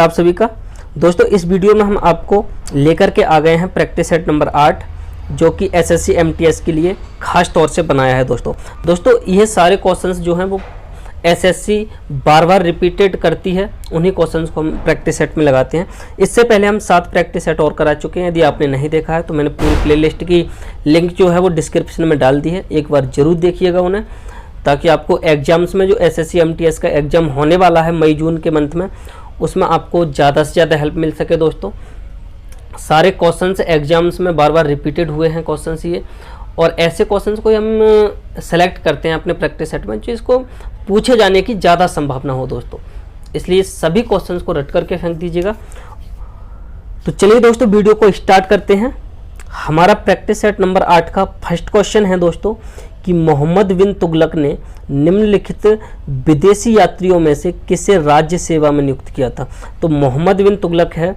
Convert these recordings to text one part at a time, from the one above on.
स्वागत है आप सभी का। दोस्तों इस वीडियो में हम आपको लेकर के आ गए हैं प्रैक्टिस सेट नंबर 8 जो कि एसएससी एमटीएस के लिए खास तौर से बनाया है। दोस्तों ये सारे क्वेश्चंस जो हैं वो एसएससी बार बार रिपीटेड करती है, उन्हीं क्वेश्चंस को हम प्रैक्टिस सेट में लगाते हैं। इससे पहले हम 7 प्रैक्टिस सेट और करा चुके हैं। यदि आपने नहीं देखा है तो मैंने पूरी प्लेलिस्ट की लिंक जो है वो डिस्क्रिप्शन में डाल दी है, एक बार ज़रूर देखिएगा उन्हें, ताकि आपको एग्जाम्स में जो एसएससी एमटीएस का एग्ज़ाम होने वाला है मई जून के मंथ में, उसमें आपको ज़्यादा से ज़्यादा हेल्प मिल सके। दोस्तों सारे क्वेश्चंस एग्जाम्स में बार बार रिपीटेड हुए हैं क्वेश्चंस ये, और ऐसे क्वेश्चंस को हम सेलेक्ट करते हैं अपने प्रैक्टिस सेट में जो इसको पूछे जाने की ज़्यादा संभावना हो दोस्तों, इसलिए सभी क्वेश्चंस को रट करके फेंक दीजिएगा। तो चलिए दोस्तों वीडियो को स्टार्ट करते हैं। हमारा प्रैक्टिस सेट नंबर 8 का फर्स्ट क्वेश्चन है दोस्तों कि मोहम्मद बिन तुगलक ने निम्नलिखित विदेशी यात्रियों में से किसे राज्य सेवा में नियुक्त किया था। तो मोहम्मद बिन तुगलक है,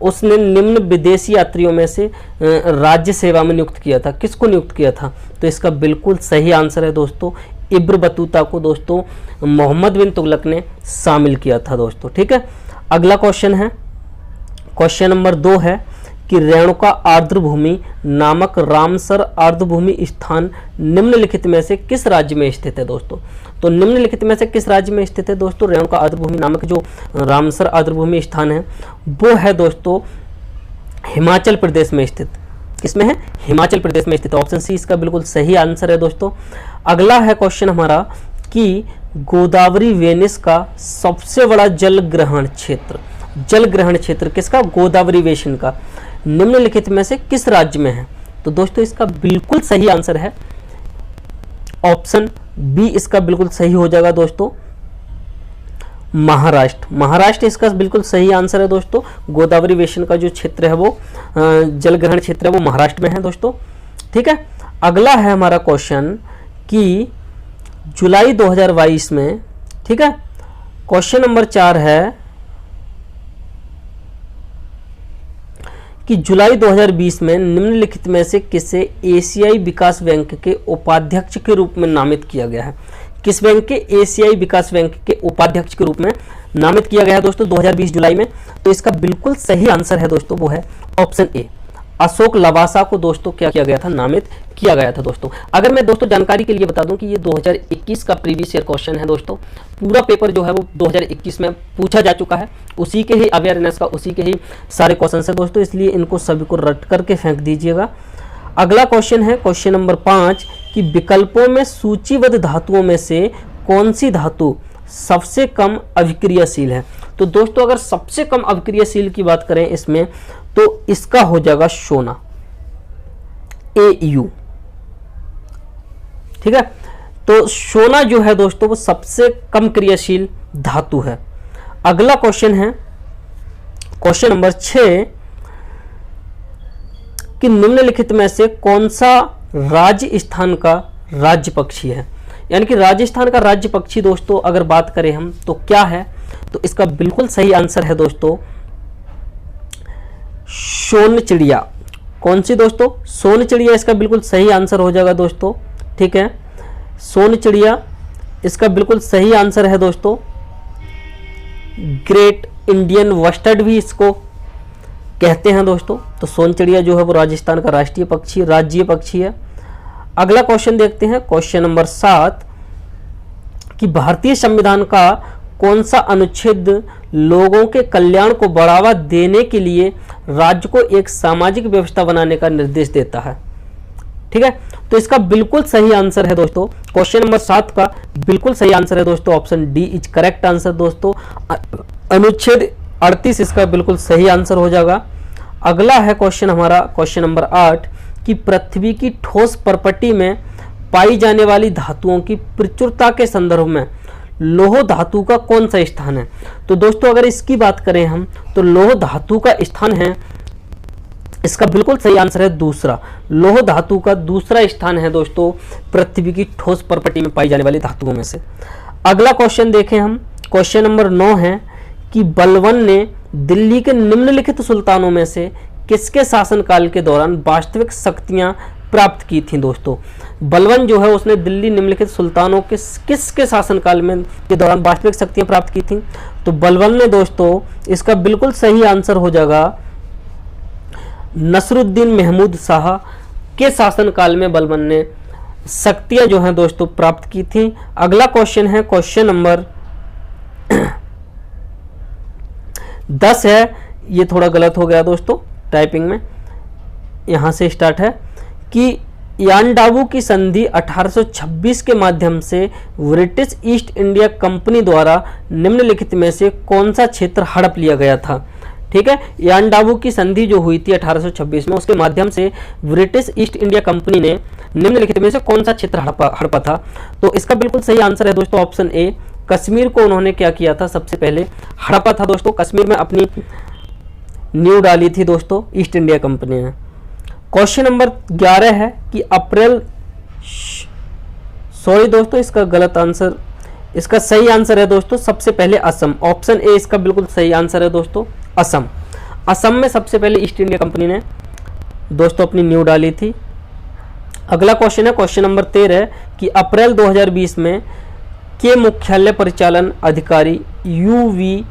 उसने निम्न विदेशी यात्रियों में से राज्य सेवा में नियुक्त किया था। किसको नियुक्त किया था? तो इसका बिल्कुल सही आंसर है दोस्तों, इब्न बतूता को दोस्तों मोहम्मद बिन तुगलक ने शामिल किया था दोस्तों। ठीक है, अगला क्वेश्चन है, क्वेश्चन नंबर 2 है कि रेणुका आर्द्रभूमि नामक रामसर आर्द्रभूमि स्थान निम्नलिखित में से किस राज्य में स्थित है दोस्तों। तो निम्नलिखित में से किस राज्य में स्थित है दोस्तों? रेणुका आर्द्रभूमि नामक जो रामसर आर्द्रभूमि स्थान है वो है दोस्तों हिमाचल प्रदेश में स्थित। किसमें है? हिमाचल प्रदेश में स्थित। ऑप्शन सी इसका बिल्कुल सही आंसर है दोस्तों। अगला है क्वेश्चन हमारा कि गोदावरी वेनिस का सबसे बड़ा जल ग्रहण क्षेत्र किसका? गोदावरी बेसिन का निम्नलिखित में से किस राज्य में है? तो दोस्तों इसका बिल्कुल सही आंसर है ऑप्शन बी, इसका बिल्कुल सही हो जाएगा दोस्तों, महाराष्ट्र इसका बिल्कुल सही आंसर है दोस्तों। गोदावरी बेसिन का जो क्षेत्र है वो जल ग्रहण क्षेत्र है वो महाराष्ट्र में है दोस्तों। ठीक है, अगला है हमारा क्वेश्चन कि जुलाई 2022 में, ठीक है, क्वेश्चन नंबर 4 है कि जुलाई 2020 में निम्नलिखित में से किसे एशियाई विकास बैंक के उपाध्यक्ष के रूप में नामित किया गया है? किस बैंक के? एशियाई विकास बैंक के उपाध्यक्ष के रूप में नामित किया गया है दोस्तों 2020 जुलाई में। तो इसका बिल्कुल सही आंसर है दोस्तों, वो है ऑप्शन ए, अशोक लवासा को दोस्तों क्या किया गया था? नामित किया गया था दोस्तों। अगर मैं दोस्तों जानकारी के लिए बता दूं कि ये 2021 का प्रीवियस ईयर क्वेश्चन है दोस्तों, पूरा पेपर जो है वो 2021 में पूछा जा चुका है, उसी के ही अवेयरनेस का उसी के ही सारे क्वेश्चन है दोस्तों, इसलिए इनको सभी को रट करके फेंक दीजिएगा। अगला क्वेश्चन है क्वेश्चन नंबर 5 कि विकल्पों में सूचीबद्ध धातुओं में से कौन सी धातु सबसे कम अभिक्रियाशील है? तो दोस्तों अगर सबसे कम अभिक्रियाशील की बात करें इसमें तो इसका हो जाएगा सोना, AU। ठीक है, तो सोना जो है दोस्तों वो सबसे कम क्रियाशील धातु है। अगला क्वेश्चन है क्वेश्चन नंबर 6 कि निम्नलिखित में से कौन सा राजस्थान का राज्य पक्षी है? यानी कि राजस्थान का राज्य पक्षी दोस्तों अगर बात करें हम तो क्या है? तो इसका बिल्कुल सही आंसर है दोस्तों सोन चिड़िया। कौन सी दोस्तों? सोन चिड़िया इसका बिल्कुल सही आंसर हो जाएगा दोस्तों। ठीक है, सोन चिड़िया इसका बिल्कुल सही आंसर है दोस्तों। ग्रेट इंडियन बस्टर्ड भी इसको कहते हैं दोस्तों। तो सोन चिड़िया जो है वो राजस्थान का राष्ट्रीय पक्षी, राज्य पक्षी है। अगला क्वेश्चन देखते हैं, क्वेश्चन नंबर 7 कि भारतीय संविधान का कौन सा अनुच्छेद लोगों के कल्याण को बढ़ावा देने के लिए राज्य को एक सामाजिक व्यवस्था बनाने का निर्देश देता है? ठीक है, तो इसका बिल्कुल सही आंसर है दोस्तों, क्वेश्चन नंबर 7 का बिल्कुल सही आंसर है दोस्तों, option D is correct answer दोस्तों। अनुच्छेद 38 इसका बिल्कुल सही आंसर हो जाएगा। अगला है क्वेश्चन हमारा क्वेश्चन नंबर 8 कि पृथ्वी की ठोस प्रॉपर्टी में पाई जाने वाली धातुओं की प्रचुरता के संदर्भ में लौह धातु का कौन सा स्थान है? तो दोस्तों अगर इसकी बात करें हम तो लौह धातु का स्थान है, इसका बिल्कुल सही आंसर है दूसरा, लौह धातु का दूसरा स्थान है दोस्तों पृथ्वी की ठोस प्रॉपर्टी में पाई जाने वाली धातुओं में से। अगला क्वेश्चन देखें हम, क्वेश्चन नंबर 9 है कि बलबन ने दिल्ली के निम्नलिखित सुल्तानों में से किसके शासनकाल के दौरान वास्तविक शक्तियां प्राप्त की थी दोस्तों। बलबन जो है उसने दिल्ली निम्नलिखित सुल्तानों के किसके शासनकाल में के दौरान वास्तविक शक्तियां प्राप्त की थी? तो बलबन ने दोस्तों, इसका बिल्कुल सही आंसर हो जाएगा नसरुद्दीन महमूद शाह के शासनकाल में बलबन ने शक्तियां जो हैं दोस्तों प्राप्त की थी। अगला क्वेश्चन है क्वेश्चन नंबर 10 है। ये थोड़ा गलत हो गया दोस्तों टाइपिंग में, यहाँ से स्टार्ट है कि यानडाबू की संधि 1826 के माध्यम से ब्रिटिश ईस्ट इंडिया कंपनी द्वारा निम्नलिखित में से कौन सा क्षेत्र हड़प लिया गया था? ठीक है, यानडाबू की संधि जो हुई थी 1826 में, उसके माध्यम से ब्रिटिश ईस्ट इंडिया कंपनी ने निम्नलिखित में से कौन सा क्षेत्र हड़पा था? तो इसका बिल्कुल सही आंसर है दोस्तों ऑप्शन ए, कश्मीर को उन्होंने क्या किया था? सबसे पहले हड़पा था दोस्तों। कश्मीर में अपनी नींव डाली थी दोस्तों ईस्ट इंडिया कंपनी ने। क्वेश्चन नंबर 11 है कि अप्रैल, सॉरी दोस्तों इसका गलत आंसर, इसका सही आंसर है दोस्तों सबसे पहले असम। ऑप्शन ए इसका बिल्कुल सही आंसर है दोस्तों असम। असम में सबसे पहले ईस्ट इंडिया कंपनी ने दोस्तों अपनी नींव डाली थी। अगला क्वेश्चन है क्वेश्चन नंबर 13 कि अप्रैल 2020 में के मुख्यालय परिचालन अधिकारी यूवी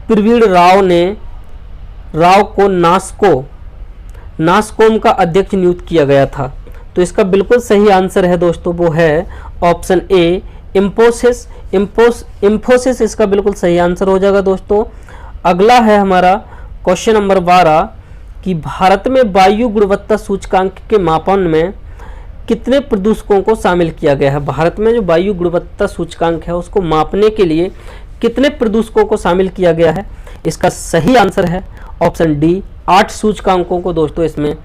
प्रवीण राव को नास्कोम का अध्यक्ष नियुक्त किया गया था। तो इसका बिल्कुल सही आंसर है दोस्तों, वो है ऑप्शन ए इंफोसिस इसका बिल्कुल सही आंसर हो जाएगा दोस्तों। अगला है हमारा क्वेश्चन नंबर 12 कि भारत में वायु गुणवत्ता सूचकांक के मापन में कितने प्रदूषकों को शामिल किया गया है? भारत में जो वायु गुणवत्ता सूचकांक है उसको मापने के लिए कितने प्रदूषकों को शामिल किया गया है? इसका सही आंसर है ऑप्शन डी, 8 सूचकांकों को दोस्तों इसमें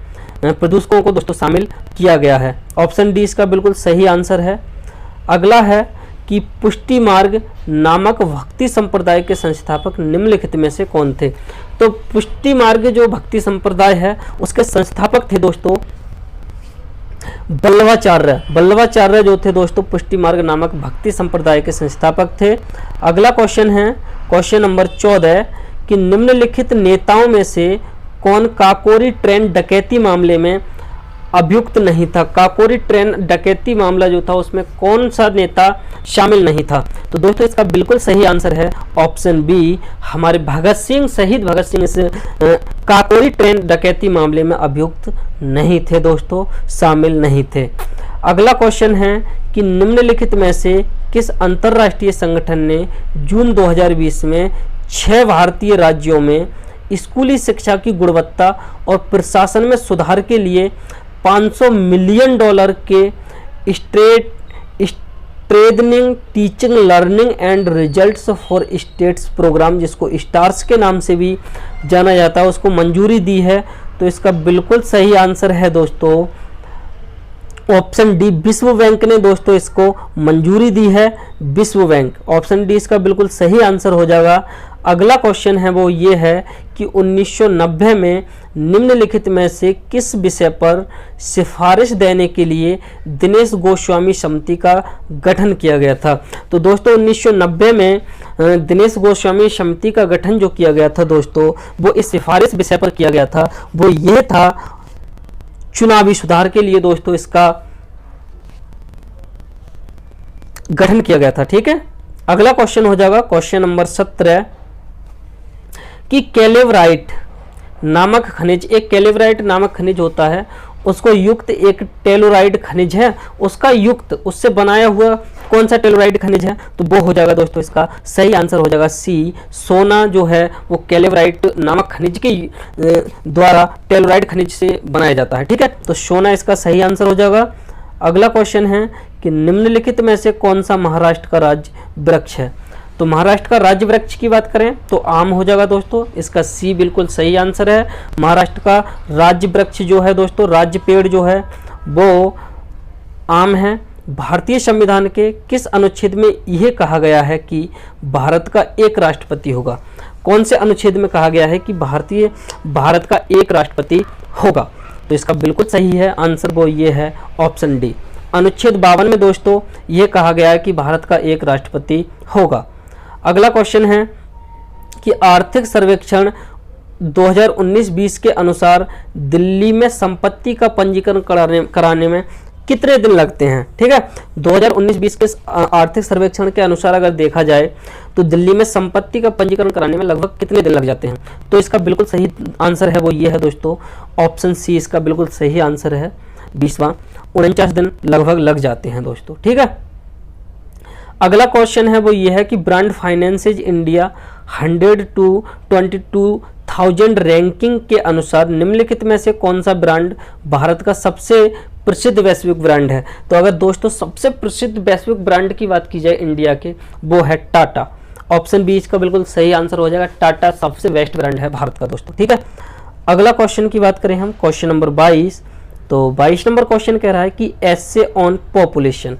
प्रदूषकों को दोस्तों शामिल किया गया है। ऑप्शन डी इसका बिल्कुल सही आंसर है। अगला है कि पुष्टि मार्ग नामक भक्ति संप्रदाय के संस्थापक निम्नलिखित में से कौन थे? तो पुष्टि मार्ग जो भक्ति संप्रदाय है उसके संस्थापक थे दोस्तों बल्लवाचार्य जो थे दोस्तों पुष्टि मार्ग नामक भक्ति संप्रदाय के संस्थापक थे। अगला क्वेश्चन है क्वेश्चन नंबर 14 कि निम्नलिखित नेताओं में से कौन काकोरी ट्रेन डकैती मामले में अभियुक्त नहीं था? काकोरी ट्रेन डकैती मामला जो था उसमें कौन सा नेता शामिल नहीं था? तो दोस्तों इसका बिल्कुल सही आंसर है ऑप्शन बी, हमारे शहीद भगत सिंह इस काकोरी ट्रेन डकैती मामले में अभियुक्त नहीं थे दोस्तों, शामिल नहीं थे। अगला क्वेश्चन है कि निम्नलिखित में से किस अंतर्राष्ट्रीय संगठन ने जून 2020 में 6 भारतीय राज्यों में स्कूली शिक्षा की गुणवत्ता और प्रशासन में सुधार के लिए $500 मिलियन के strengthening teaching learning and results for states program, जिसको स्टार्स के नाम से भी जाना जाता है, उसको मंजूरी दी है? तो इसका बिल्कुल सही आंसर है दोस्तों ऑप्शन डी, विश्व बैंक ने दोस्तों इसको मंजूरी दी है, विश्व बैंक। ऑप्शन डी इसका बिल्कुल सही आंसर हो जाएगा। अगला क्वेश्चन है वो ये है कि 1990 में निम्नलिखित में से किस विषय पर सिफारिश देने के लिए दिनेश गोस्वामी समिति का गठन किया गया था? तो दोस्तों 1990 में दिनेश गोस्वामी समिति का गठन जो किया गया था दोस्तों वो इस सिफारिश विषय पर किया गया था, वो ये था चुनावी सुधार के लिए दोस्तों इसका गठन किया गया था। ठीक है, अगला क्वेश्चन हो जाएगा क्वेश्चन नंबर 17 कि कैलेवराइट नामक खनिज, एक कैलेवराइट नामक खनिज होता है उसको युक्त एक टेलोराइड खनिज है, उसका युक्त उससे बनाया हुआ कौन सा टेलोराइड खनिज है? तो वो हो जाएगा दोस्तों इसका सही आंसर हो जाएगा सी, सोना जो है वो कैलेवराइट नामक खनिज के द्वारा टेलोराइड खनिज से बनाया जाता है। ठीक है, तो सोना इसका सही आंसर हो जाएगा। अगला क्वेश्चन है कि निम्नलिखित में से कौन सा महाराष्ट्र का राज्य वृक्ष है? तो महाराष्ट्र का राज्य वृक्ष की बात करें तो आम हो जाएगा दोस्तों, इसका सी बिल्कुल सही आंसर है। महाराष्ट्र का राज्य वृक्ष जो है दोस्तों, राज्य पेड़ जो है वो आम है। भारतीय संविधान के किस अनुच्छेद में यह कहा गया है कि भारत का एक राष्ट्रपति होगा? कौन से अनुच्छेद में कहा गया है कि भारत का एक राष्ट्रपति होगा? तो इसका बिल्कुल सही है आंसर, वो ये है ऑप्शन डी, अनुच्छेद 52 में दोस्तों ये कहा गया है कि भारत का एक राष्ट्रपति होगा। अगला क्वेश्चन है कि आर्थिक सर्वेक्षण 2019-20 के अनुसार दिल्ली में संपत्ति का पंजीकरण कराने में कितने दिन लगते हैं? ठीक है, 2019-20 के आर्थिक सर्वेक्षण के अनुसार अगर देखा जाए तो दिल्ली में संपत्ति का पंजीकरण कराने में लगभग कितने दिन लग जाते हैं? तो इसका बिल्कुल सही आंसर है वो ये है दोस्तों, ऑप्शन सी इसका बिल्कुल सही आंसर है 20वां, 49 दिन लगभग लग जाते हैं दोस्तों। ठीक है, अगला क्वेश्चन है वो ये है कि brand finances India 100 to 22,000 ranking के अनुसार निम्नलिखित में से कौन सा ब्रांड भारत का सबसे प्रसिद्ध वैश्विक ब्रांड है? तो अगर दोस्तों सबसे प्रसिद्ध वैश्विक ब्रांड की बात की जाए इंडिया के, वो है टाटा। ऑप्शन बी इसका बिल्कुल सही आंसर हो जाएगा, टाटा सबसे बेस्ट ब्रांड है भारत का दोस्तों। ठीक है, अगला क्वेश्चन की बात करें हम, क्वेश्चन नंबर 22, तो 22 नंबर क्वेश्चन कह रहा है कि एसे ऑन पॉपुलेशन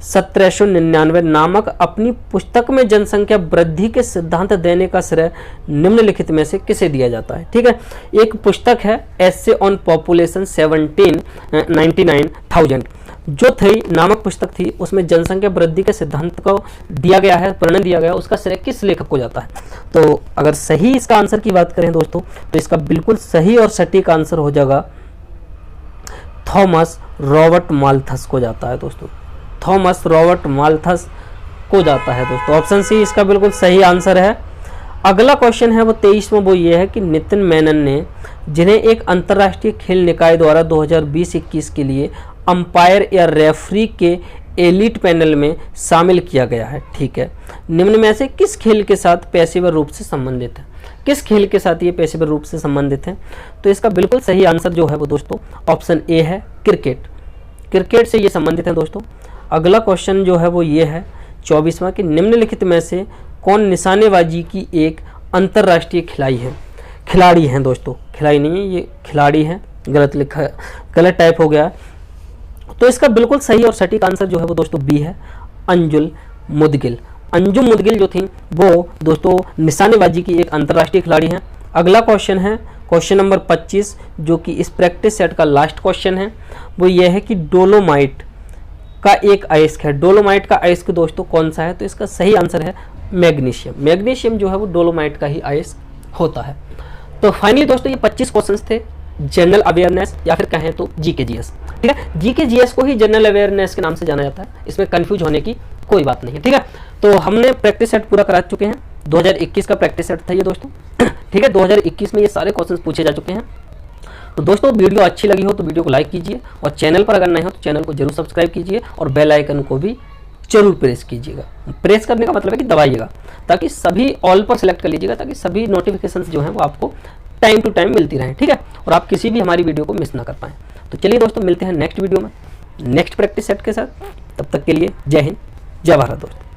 1799 नामक अपनी पुस्तक में जनसंख्या वृद्धि के सिद्धांत देने का श्रेय निम्नलिखित में से किसे दिया जाता है? ठीक है, एक पुस्तक है एसे ऑन पॉपुलेशन 1799,000 जो थी नामक पुस्तक थी, उसमें जनसंख्या वृद्धि के सिद्धांत को दिया गया है, वर्णन दिया गया है, उसका श्रेय किस लेखक को जाता है? तो अगर सही इसका आंसर की बात करें दोस्तों, तो इसका बिल्कुल सही और सटीक आंसर हो जाएगा थॉमस रॉबर्ट माल्थस को जाता है दोस्तों, थॉमस रॉबर्ट माल्थस को जाता है दोस्तों। ऑप्शन सी इसका बिल्कुल सही आंसर है। अगला क्वेश्चन है वो 23वां, वो ये है कि नितिन मेनन ने जिन्हें एक अंतर्राष्ट्रीय खेल निकाय द्वारा 2020-21 के लिए अंपायर या रेफरी के एलिट पैनल में शामिल किया गया है, ठीक है, निम्न में से किस खेल के साथ पेशेवर रूप से संबंधित है? किस खेल के साथ ये पेशेवर रूप से संबंधित है? तो इसका बिल्कुल सही आंसर जो है वो दोस्तों ऑप्शन ए है, क्रिकेट। क्रिकेट से ये संबंधित है दोस्तों। अगला क्वेश्चन जो है वो ये है 24वां कि निम्नलिखित में से कौन निशानेबाजी की एक अंतर्राष्ट्रीय खिलाड़ी है दोस्तों, खिलाड़ी नहीं है ये खिलाड़ी है, गलत लिखा है, गलत टाइप हो गया। तो इसका बिल्कुल सही और सटीक आंसर जो है वो दोस्तों बी है, अंजुम मुदगिल। अंजुम मुदगिल जो थी वो दोस्तों निशानेबाजी की एक अंतर्राष्ट्रीय खिलाड़ी हैं। अगला क्वेश्चन है क्वेश्चन नंबर 25 जो कि इस प्रैक्टिस सेट का लास्ट क्वेश्चन है, वो ये है कि डोलोमाइट का एक अयस्क है, डोलोमाइट का अयस्क दोस्तों कौन सा है? तो इसका सही आंसर है मैग्नीशियम। मैग्नीशियम जो है वो डोलोमाइट का ही अयस्क होता है। तो फाइनली दोस्तों ये 25 क्वेश्चंस थे जनरल अवेयरनेस या फिर कहें तो जीके जीएस। ठीक है, जीके जीएस को ही जनरल अवेयरनेस के नाम से जाना जाता है, इसमें कंफ्यूज होने की कोई बात नहीं है। ठीक है, तो हमने प्रैक्टिस सेट पूरा करा चुके हैं, 2021 का प्रैक्टिस सेट था ये दोस्तों। ठीक है, 2021 में ये सारे क्वेश्चंस पूछे जा चुके हैं। तो दोस्तों वीडियो अच्छी लगी हो तो वीडियो को लाइक कीजिए और चैनल पर अगर नए हो तो चैनल को जरूर सब्सक्राइब कीजिए और बेल आइकन को भी जरूर प्रेस कीजिएगा। प्रेस करने का मतलब है कि दबाइएगा, ताकि सभी ऑल पर सेलेक्ट कर लीजिएगा, ताकि सभी नोटिफिकेशंस जो हैं वो आपको टाइम टू टाइम मिलती रहें। ठीक है, और आप किसी भी हमारी वीडियो को मिस ना कर पाएँ। तो चलिए दोस्तों मिलते हैं नेक्स्ट वीडियो में नेक्स्ट प्रैक्टिस सेट के साथ। तब तक के लिए जय हिंद, जय भारत दोस्तों।